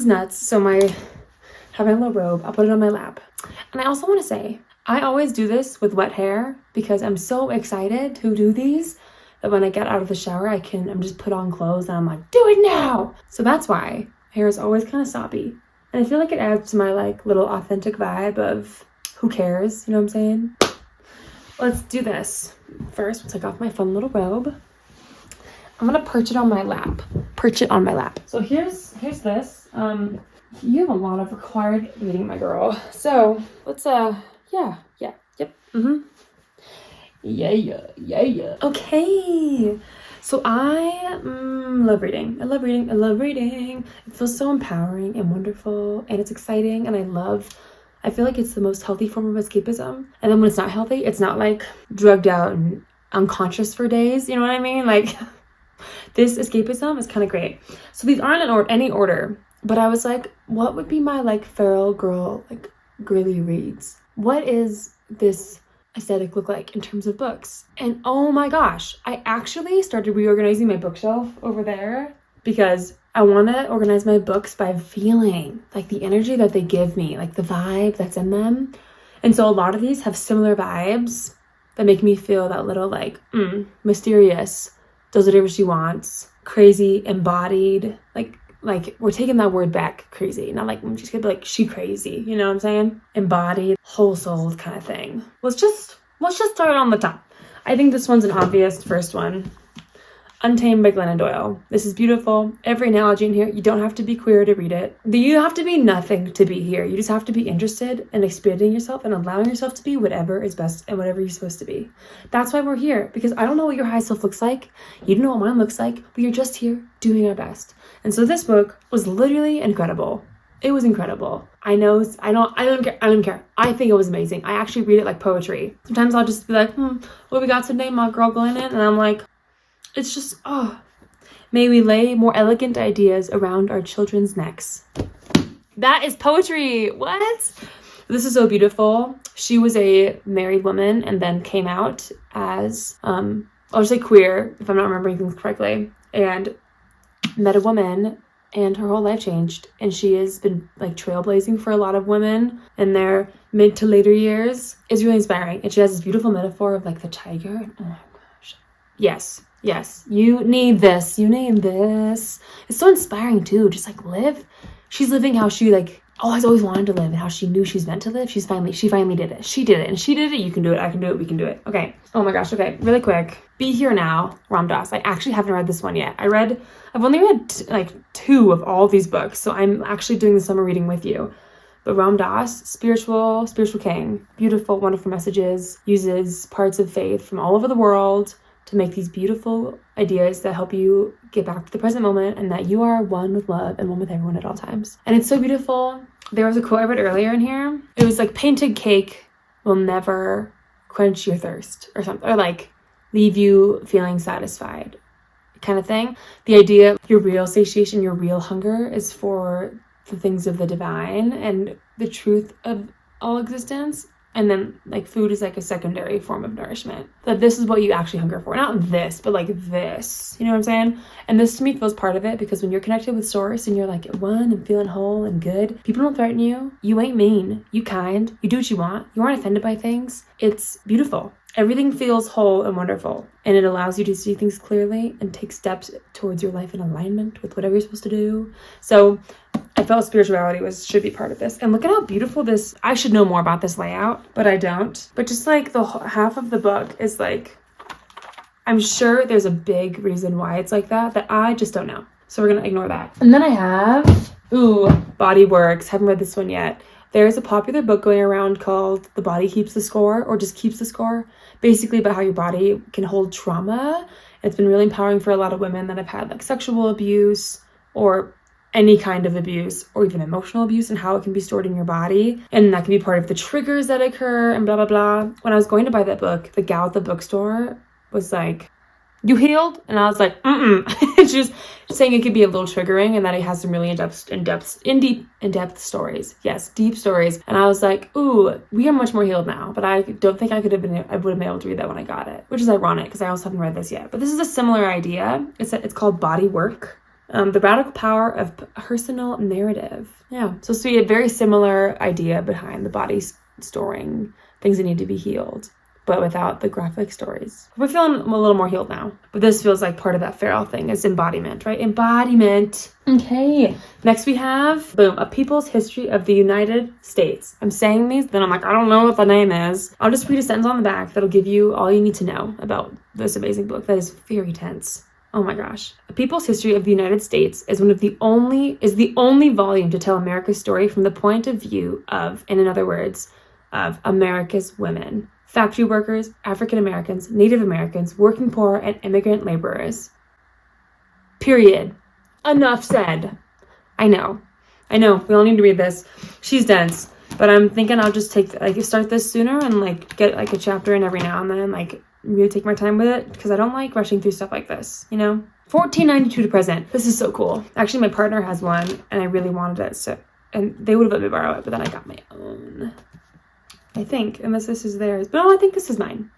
nuts. So have my little robe. I'll put it on my lap. And I also want to say, I always do this with wet hair because I'm so excited to do these that when I get out of the shower, I'm just put on clothes and I'm like, do it now. So that's why hair is always kind of soppy. And I feel like it adds to my like little authentic vibe of who cares, you know what I'm saying? Let's do this. First, we'll take off my fun little robe. I'm gonna perch it on my lap. So here's this. You have a lot of required reading, my girl. So let's yeah. Okay. So I love reading. I love reading. It feels so empowering and wonderful, and it's exciting, and I feel like it's the most healthy form of escapism. And then when it's not healthy, it's not like drugged out and unconscious for days, you know what I mean? Like this escapism is kind of great. So these aren't in any order, but I was like, what would be my like feral girl, like girly reads? What is this aesthetic look like in terms of books? And oh my gosh, I actually started reorganizing my bookshelf over there because I want to organize my books by feeling like the energy that they give me, like the vibe that's in them. And so a lot of these have similar vibes that make me feel that little like mysterious, does whatever she wants, crazy, embodied, like we're taking that word back, crazy. Not like she's gonna be like she crazy, you know what I'm saying? Embodied, whole souled kind of thing. Let's just start on the top. I think this one's an obvious first one. Untamed by Glennon Doyle. This is beautiful. Every analogy in here, you don't have to be queer to read it. You have to be nothing to be here. You just have to be interested in expanding yourself and allowing yourself to be whatever is best and whatever you're supposed to be. That's why we're here, because I don't know what your high self looks like. You don't know what mine looks like. We are just here doing our best. And so this book was literally incredible. It was incredible. I don't care. I think it was amazing. I actually read it like poetry. Sometimes I'll just be like, what we got today, my girl Glennon? And I'm like, it's just, may we lay more elegant ideas around our children's necks. That is poetry. What? This is so beautiful. She was a married woman and then came out as, I'll just say queer, if I'm not remembering things correctly, and met a woman, and her whole life changed. And she has been like trailblazing for a lot of women in their mid to later years. It's really inspiring. And she has this beautiful metaphor of like the tiger. Oh my gosh. Yes, you need this. It's so inspiring too. Just like live. She's living how she like always wanted to live, and how she knew she's meant to live. She finally did it. She did it, and she did it. You can do it. I can do it. We can do it. Okay. Oh my gosh. Okay. Really quick. Be Here Now, Ram Dass. I actually haven't read this one yet. I've only read like 2 of all these books, so I'm actually doing the summer reading with you. But Ram Dass, spiritual king, beautiful, wonderful messages, uses parts of faith from all over the world to make these beautiful ideas that help you get back to the present moment, and that you are one with love and one with everyone at all times. And it's so beautiful. There was a quote I read earlier in here. It was like, painted cake will never quench your thirst, or something, or like leave you feeling satisfied kind of thing. The idea, your real satiation, your real hunger is for the things of the divine and the truth of all existence. And then like food is like a secondary form of nourishment. That this is what you actually hunger for. Not this, but like this. You know what I'm saying? And this to me feels part of it, because when you're connected with source and you're like at one and feeling whole and good, people don't threaten you. You ain't mean. You kind. You do what you want. You aren't offended by things. It's beautiful. Everything feels whole and wonderful. And it allows you to see things clearly and take steps towards your life in alignment with whatever you're supposed to do. So I felt spirituality should be part of this. And look at how beautiful this, I should know more about this layout, but I don't. But just like the half of the book is like, I'm sure there's a big reason why it's like that I just don't know. So we're going to ignore that. And then I have, Body Works. Haven't read this one yet. There's a popular book going around called The Body Keeps the Score, or just Keeps the Score, basically about how your body can hold trauma. It's been really empowering for a lot of women that have had like sexual abuse or any kind of abuse, or even emotional abuse, and how it can be stored in your body. And that can be part of the triggers that occur and blah, blah, blah. When I was going to buy that book, the gal at the bookstore was like, you healed? And I was like, It's just saying it could be a little triggering, and that it has some really in-depth stories. Yes, deep stories. And I was like, ooh, we are much more healed now. But I don't think I would have been able to read that when I got it, which is ironic because I also haven't read this yet. But this is a similar idea. It's called Body Work. The radical power of personal narrative. Yeah, so see a very similar idea behind the body storing things that need to be healed, but without the graphic stories. We're feeling a little more healed now, but this feels like part of that feral thing is embodiment, right? Embodiment. Okay. Next we have, boom, A People's History of the United States. I'm saying these, then I'm like, I don't know what the name is. I'll just read a sentence on the back that'll give you all you need to know about this amazing book that is very tense. Oh my gosh. A People's History of the United States is the only volume to tell America's story from the point of view of, and in other words, of America's women. Factory workers, African Americans, Native Americans, working poor, and immigrant laborers. Period. Enough said. I know. We all need to read this. She's dense, but I'm thinking I'll just start this sooner and get a chapter in every now and then, really take my time with it, because I don't like rushing through stuff like this, you know? 1492 to present. This is so cool. Actually, my partner has one, and I really wanted it, so, and they would have let me borrow it, but then I got my own. I think, unless this is theirs. But no, I think this is mine.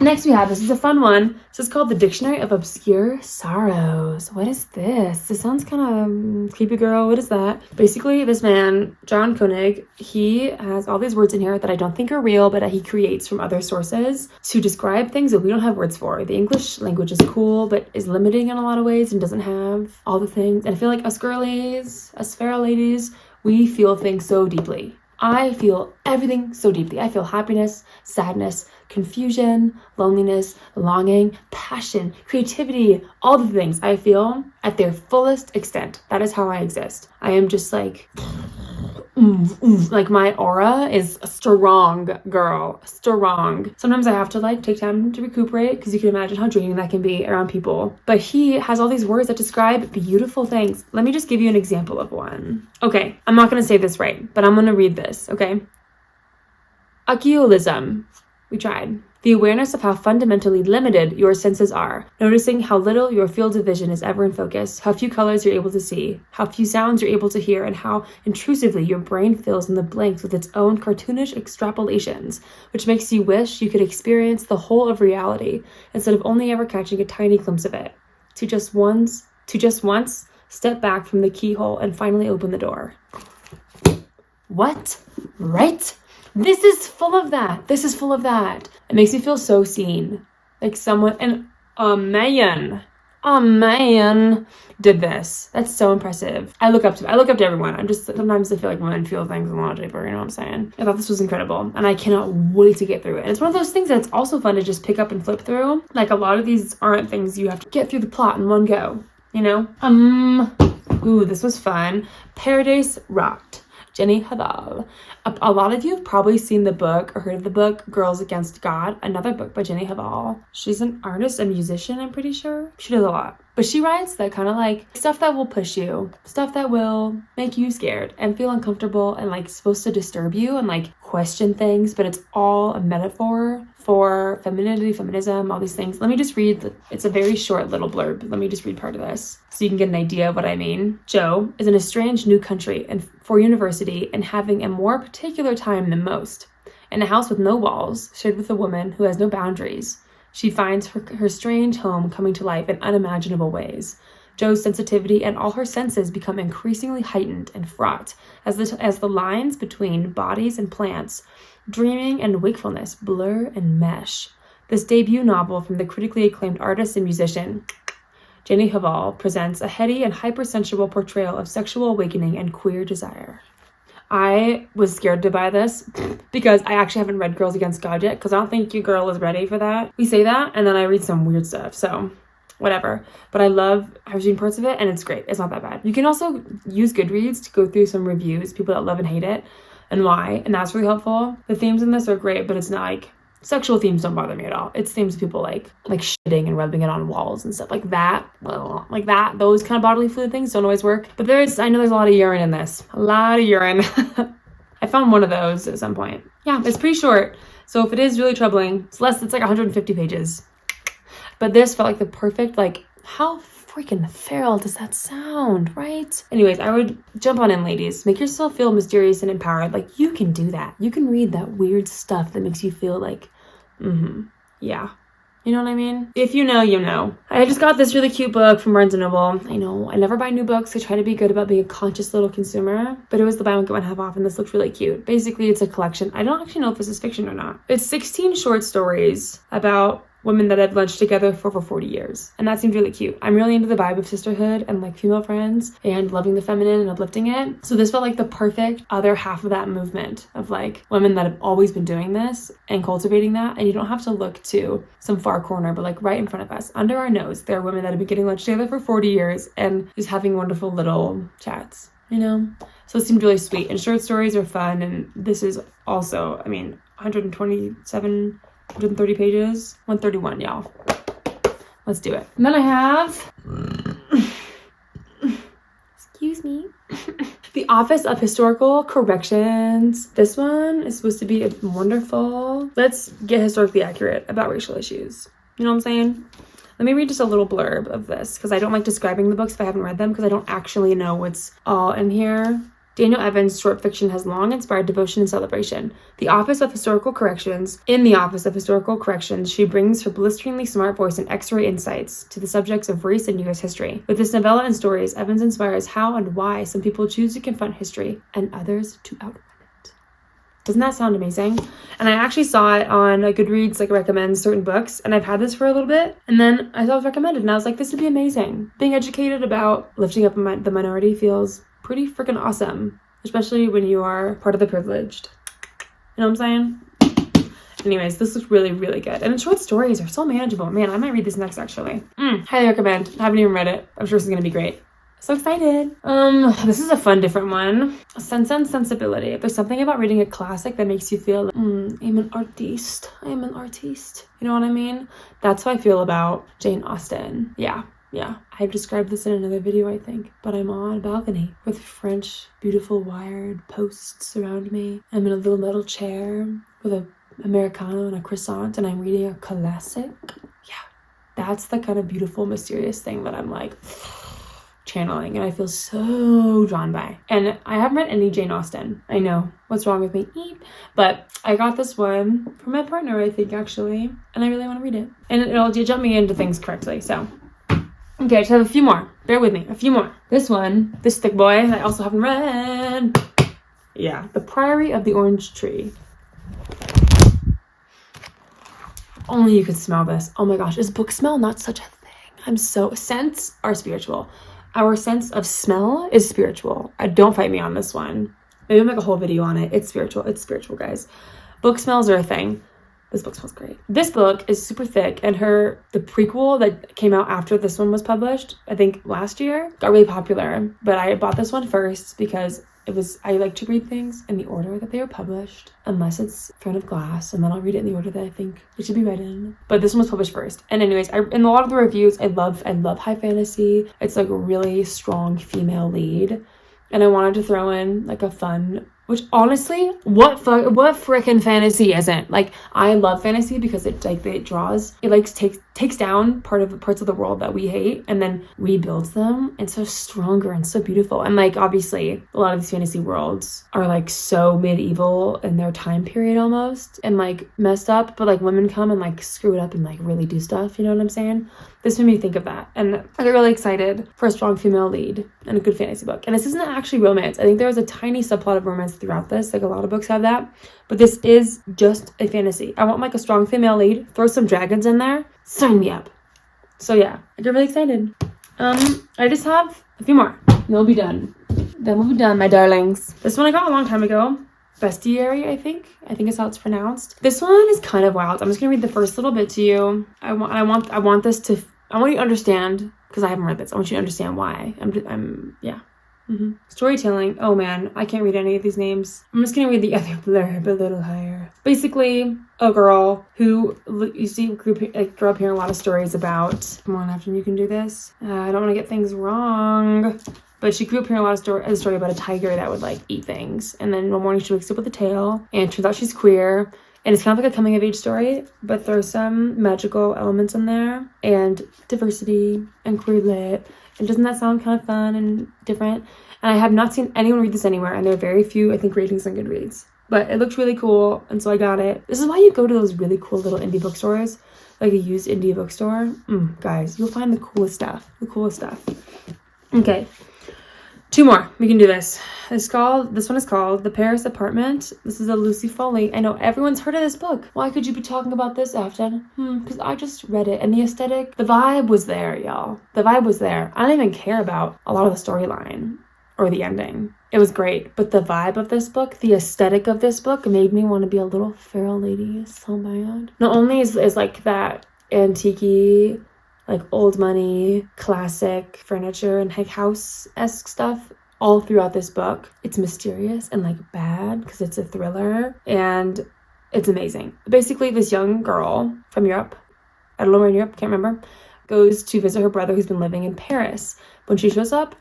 Next we have, this is a fun one. This is called The Dictionary of Obscure Sorrows. What is this? This sounds kind of creepy, girl. What is that? Basically, this man, John Koenig, he has all these words in here that I don't think are real, but he creates from other sources to describe things that we don't have words for. The English language is cool, but is limiting in a lot of ways and doesn't have all the things. And I feel like us girlies, us feral ladies, we feel things so deeply. I feel everything so deeply. I feel happiness, sadness, confusion, loneliness, longing, passion, creativity, all the things I feel at their fullest extent. That is how I exist. I am just my aura is strong, girl, strong. Sometimes I have to take time to recuperate, because you can imagine how draining that can be around people. But he has all these words that describe beautiful things. Let me just give you an example of one. Okay, I'm not going to say this right, but I'm going to read this, okay? Acuolism. We tried. The awareness of how fundamentally limited your senses are, noticing how little your field of vision is ever in focus, how few colors you're able to see, how few sounds you're able to hear, and how intrusively your brain fills in the blanks with its own cartoonish extrapolations, which makes you wish you could experience the whole of reality instead of only ever catching a tiny glimpse of it. To just once step back from the keyhole and finally open the door. What? Right? This is full of that. It makes me feel so seen. Like someone, and a man did this. That's so impressive. I look up to everyone. Sometimes I feel like women feel things a lot deeper, you know what I'm saying? I thought this was incredible, and I cannot wait to get through it. And it's one of those things that's also fun to just pick up and flip through. Like, a lot of these aren't things you have to get through the plot in one go, you know? Ooh, this was fun. Paradise Rocked. Jenny Haval. A lot of you have probably seen the book or heard of the book Girls Against God, another book by Jenny Haval. She's an artist, a musician, I'm pretty sure. She does a lot. But she writes that kind of stuff that will push you, stuff that will make you scared and feel uncomfortable and supposed to disturb you and question things, but it's all a metaphor for femininity, feminism, all these things. Let me just read, it's a very short little blurb. Let me just read part of this so you can get an idea of what I mean. Jo is in a strange new country and for university and having a more particular time than most. In a house with no walls, shared with a woman who has no boundaries, she finds her strange home coming to life in unimaginable ways. Jo's sensitivity and all her senses become increasingly heightened and fraught as the lines between bodies and plants, dreaming and wakefulness blur and mesh. This debut novel from the critically acclaimed artist and musician, Jenny Haval, presents a heady and hypersensual portrayal of sexual awakening and queer desire. I was scared to buy this because I actually haven't read Girls Against God yet, because I don't think your girl is ready for that. We say that, and then I read some weird stuff, so whatever. But I've read parts of it, and it's great. It's not that bad. You can also use Goodreads to go through some reviews, people that love and hate it, and why, and that's really helpful. The themes in this are great, but it's not sexual themes don't bother me at all. It's themes of people like shitting and rubbing it on walls and stuff like that. Well, those kind of bodily fluid things don't always work. But I know there's a lot of urine in this. A lot of urine. I found one of those at some point. Yeah, it's pretty short. So if it is really troubling, it's 150 pages. But this felt like the perfect, how freaking feral does that sound, right? Anyways, I would jump on in, ladies. Make yourself feel mysterious and empowered. You can do that. You can read that weird stuff that makes you feel yeah. You know what I mean? If you know, you know. I just got this really cute book from Barnes & Noble. I know, I never buy new books. I try to be good about being a conscious little consumer. But it was the buy one, get one half off, and this looked really cute. Basically, it's a collection. I don't actually know if this is fiction or not. It's 16 short stories about women that have lunched together for over 40 years. And that seemed really cute. I'm really into the vibe of sisterhood and like female friends and loving the feminine and uplifting it. So this felt like the perfect other half of that movement of like women that have always been doing this and cultivating that. And you don't have to look to some far corner, but like right in front of us, under our nose, there are women that have been getting lunch together for 40 years and just having wonderful little chats, you know? So it seemed really sweet. And short stories are fun. And this is also, I mean, 130 pages, 131, y'all. Let's do it. And then I have, excuse me, The Office of Historical Corrections. This one is supposed to be wonderful. Let's get historically accurate about racial issues. You know what I'm saying? Let me read just a little blurb of this because I don't like describing the books if I haven't read them because I don't actually know what's all in here. Daniel Evans' short fiction has long inspired devotion and celebration. In the Office of Historical Corrections, she brings her blisteringly smart voice and X-ray insights to the subjects of race and U.S. history. With this novella and stories, Evans inspires how and why some people choose to confront history and others to outrun it. Doesn't that sound amazing? And I actually saw it on Goodreads, like recommends certain books, and I've had this for a little bit, and then I saw it was recommended, and I was like, this would be amazing. Being educated about lifting up the minority feels pretty freaking awesome, especially when you are part of the privileged. You know what I'm saying? Anyways, this looks really, really good. And the short stories are so manageable. Man, I might read this next, actually. Highly recommend. I haven't even read it. I'm sure this is going to be great. So excited. This is a fun, different one. Sense and Sensibility. If there's something about reading a classic that makes you feel like, I'm an artiste. I am an artiste. You know what I mean? That's how I feel about Jane Austen. Yeah. I've described this in another video, I think, but I'm on a balcony with French, beautiful wired posts around me. I'm in a little metal chair with an Americano and a croissant, and I'm reading a classic. Yeah, that's the kind of beautiful, mysterious thing that I'm like channeling, and I feel so drawn by. And I haven't read any Jane Austen. I know, what's wrong with me? But I got this one from my partner, I think, actually, and I really want to read it. And it'll jump me into things correctly, so. Okay, I just have a few more. Bear with me. A few more. This one, this thick boy, I also haven't read. Yeah, The Priory of the Orange Tree. Only you could smell this. Oh my gosh, is book smell not such a thing? Scents are spiritual. Our sense of smell is spiritual. Don't fight me on this one. Maybe I'll make a whole video on it. It's spiritual. It's spiritual, guys. Book smells are a thing. This book smells great. This book is super thick, and the prequel that came out after this one was published, I think last year, got really popular. But I bought this one first because I like to read things in the order that they were published, unless it's Throne of Glass, and then I'll read it in the order that I think it should be read in. But this one was published first. And anyways, in a lot of the reviews, I love high fantasy. It's like a really strong female lead. And I wanted to throw in like a fun, which honestly, what frickin' fantasy isn't? Like, I love fantasy because it takes down parts of the world that we hate and then rebuilds them, and so stronger and so beautiful. And like, obviously, a lot of these fantasy worlds are like so medieval in their time period almost, and like messed up, but like women come and like screw it up and like really do stuff. You know what I'm saying? This made me think of that, and I got really excited for a strong female lead and a good fantasy book. And this isn't actually romance. I think there was a tiny subplot of romance throughout this, like a lot of books have that, but this is just a fantasy. I want like a strong female lead, throw some dragons in there, sign me up. So yeah, I get really excited. I just have a few more, then we'll be done, my darlings. This one I got a long time ago. Bestiary, I think is how it's pronounced. This one is kind of wild. I'm just gonna read the first little bit to you. I want you to understand, because I haven't read this. I want you to understand why. Storytelling. Oh man, I can't read any of these names. I'm just gonna read the other blurb a little higher. Basically, a girl who you see grew up hearing a lot of stories about. Come on, Afton, you can do this. I don't want to get things wrong. But she grew up hearing a story about a tiger that would like eat things, and then one morning she wakes up with a tail, and it turns out she's queer. And it's kind of like a coming of age story, but there's some magical elements in there, and diversity, and queer lit. And doesn't that sound kind of fun and different? And I have not seen anyone read this anywhere, and there are very few, I think, ratings on Goodreads. but it looked really cool, and so I got it. This is why you go to those really cool little indie bookstores, like a used indie bookstore. Guys, you'll find the coolest stuff. Okay, 2 more. We can do this. This one is called The Paris Apartment. This is a Lucy Foley. I know everyone's heard of this book. Why could you be talking about this, Afton? Because I just read it, and the aesthetic, the vibe was there, y'all. The vibe was there. I don't even care about a lot of the storyline or the ending. It was great, but the vibe of this book, the aesthetic of this book made me want to be a little feral lady so bad. Not only is like that antique-y, like old money, classic furniture and like house-esque stuff all throughout this book. It's mysterious and like bad because it's a thriller, and it's amazing. Basically, this young girl from Europe, I don't know where in Europe, can't remember, goes to visit her brother who's been living in Paris. When she shows up,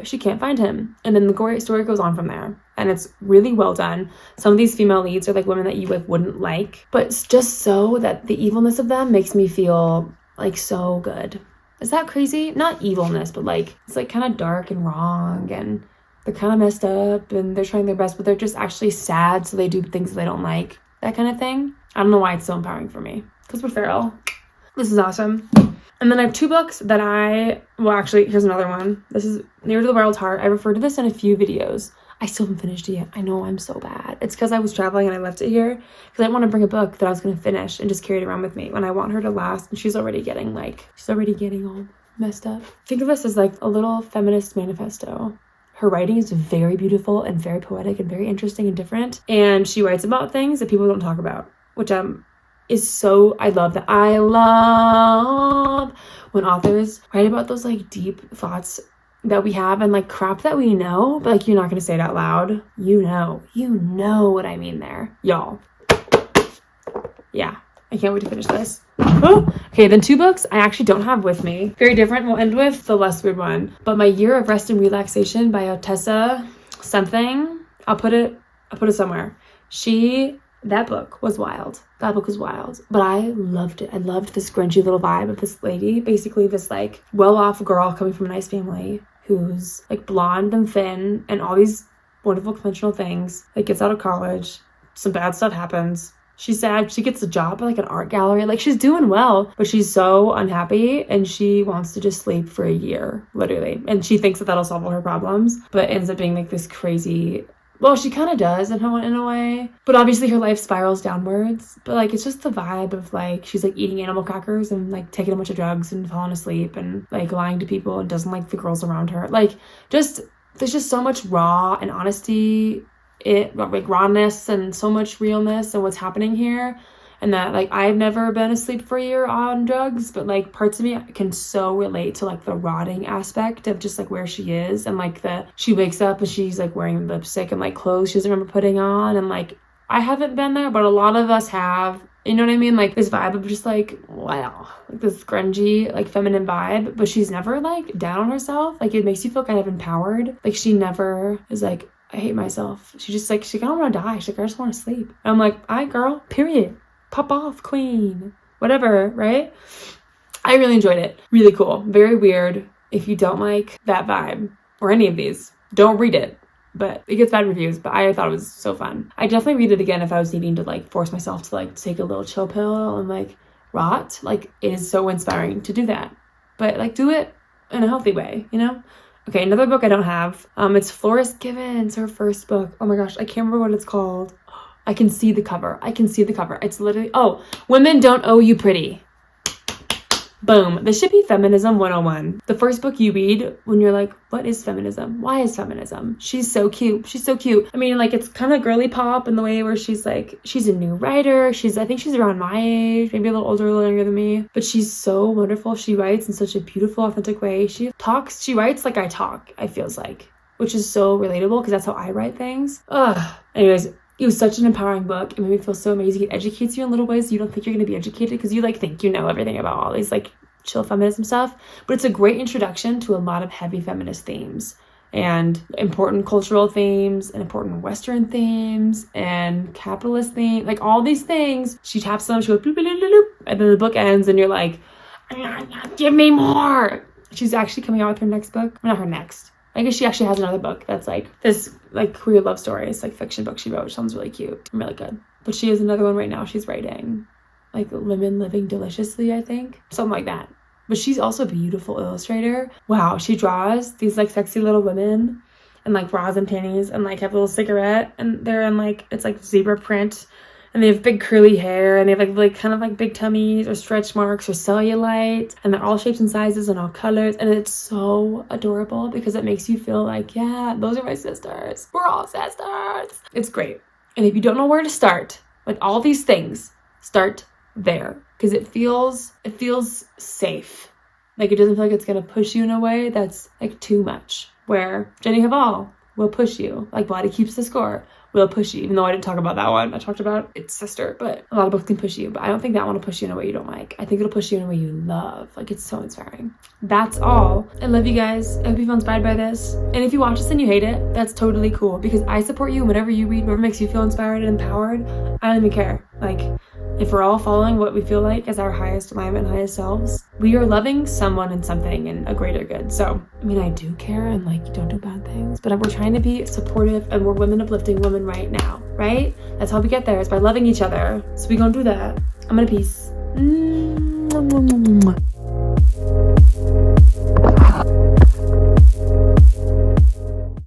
she can't find him, and then the story goes on from there, and it's really well done. Some of these female leads are like women that you like wouldn't like, but it's just so that the evilness of them makes me feel like so good. Is that crazy? Not evilness, but like it's like kind of dark and wrong, and they're kind of messed up, and they're trying their best, but they're just actually sad, so they do things they don't like, that kind of thing. I don't know why it's so empowering for me, because we're feral. This is awesome. And then I have 2 books that actually, here's another one. This is Near to the World's Heart. I referred to this in a few videos. I still haven't finished it yet. I know, I'm so bad. It's because I was traveling and I left it here because I didn't want to bring a book that I was going to finish and just carry it around with me when I want her to last. And she's already getting all messed up. Think of this as like a little feminist manifesto. Her writing is very beautiful and very poetic and very interesting and different. And she writes about things that people don't talk about, which is so, I love that. I love when authors write about those like deep thoughts that we have and like crap that we know, but like you're not going to say it out loud. You know what I mean there, y'all. Yeah, I can't wait to finish this. Okay, then 2 books I actually don't have with me. Very different. We'll end with the less weird one. But My Year of Rest and Relaxation by Otessa something. I'll put it somewhere. That book was wild. But I loved it. I loved this grungy little vibe of this lady. Basically this like well-off girl coming from a nice family who's like blonde and thin and all these wonderful conventional things. Like gets out of college. Some bad stuff happens. She's sad. She gets a job at like an art gallery. Like she's doing well, but she's so unhappy and she wants to just sleep for a year, literally. And she thinks that that'll solve all her problems, but ends up being like this crazy. Well, she kind of does in a way, but obviously her life spirals downwards. But like, it's just the vibe of like, she's like eating animal crackers and like taking a bunch of drugs and falling asleep and like lying to people and doesn't like the girls around her. Like there's just so much raw and honesty, like rawness and so much realness and what's happening here. And that like I've never been asleep for a year on drugs, but like parts of me can so relate to like the rotting aspect of just like where she is, and like she wakes up and she's like wearing lipstick and like clothes she doesn't remember putting on, and like I haven't been there, but a lot of us have. You know what I mean? Like this vibe of just like, wow, like this grungy, like feminine vibe, but she's never like down on herself. Like it makes you feel kind of empowered. Like she never is like, I hate myself. She just like, she kind of want to die. She's like, I just want to sleep. And I'm like, all right, girl, period. Pop off, queen. Whatever, right? I really enjoyed it. Really cool. Very weird. If you don't like that vibe or any of these, don't read it. But it gets bad reviews, but I thought it was so fun. I definitely read it again if I was needing to like force myself to like take a little chill pill and like rot. Like it is so inspiring to do that. But like do it in a healthy way, you know? Okay, another book I don't have. It's Floris Given's, her first book. Oh my gosh, I can't remember what it's called. I can see the cover. It's literally, Women Don't Owe You Pretty. Boom. This should be Feminism 101. The first book you read when you're like, what is feminism? Why is feminism? She's so cute. I mean, like, it's kind of girly pop in the way where she's like, she's a new writer. I think she's around my age, maybe a little older, a little younger than me. But she's so wonderful. She writes in such a beautiful, authentic way. She writes like I talk, I feels like, which is so relatable because that's how I write things. Anyways, it was such an empowering book. It made me feel so amazing. It educates you in little ways you don't think you're going to be educated because you like think you know everything about all these like chill feminism stuff. But it's a great introduction to a lot of heavy feminist themes and important cultural themes and important Western themes and capitalist themes, like all these things. She taps them, she goes bloop, bloop, bloop, bloop, and then the book ends and you're like, give me more. She's actually coming out with her next book. Not her next. I guess she actually has another book that's like this like queer love story. It's like fiction book she wrote, which sounds really cute and really good. But she has another one right now she's writing, like Women Living Deliciously, I think. Something like that. But she's also a beautiful illustrator. Wow, she draws these like sexy little women in like bras and panties and like have a little cigarette, and they're in like, it's like zebra print, and they have big curly hair, and they have like kind of like big tummies or stretch marks or cellulite, and they're all shapes and sizes and all colors, and it's so adorable because it makes you feel like, yeah, those are my sisters. We're all sisters. It's great. And if you don't know where to start with all these things, start there, because it feels safe. Like it doesn't feel like it's gonna push you in a way that's like too much. Where Jenny Haval will push you, like Body Keeps the Score will push you, even though I didn't talk about that one. I talked about its sister, but a lot of books can push you, but I don't think that one will push you in a way you don't like. I think it'll push you in a way you love. Like, it's so inspiring. That's all. I love you guys. I hope you feel inspired by this. And if you watch this and you hate it, that's totally cool, because I support you whenever you read, whatever makes you feel inspired and empowered. I don't even care. Like, if we're all following what we feel like as our highest alignment, highest selves, we are loving someone and something in a greater good. So, I mean, I do care, and like, don't do bad things, but we're trying to be supportive, and we're women uplifting women right now, right? That's how we get there, is by loving each other. So we gonna do that. I'm gonna peace.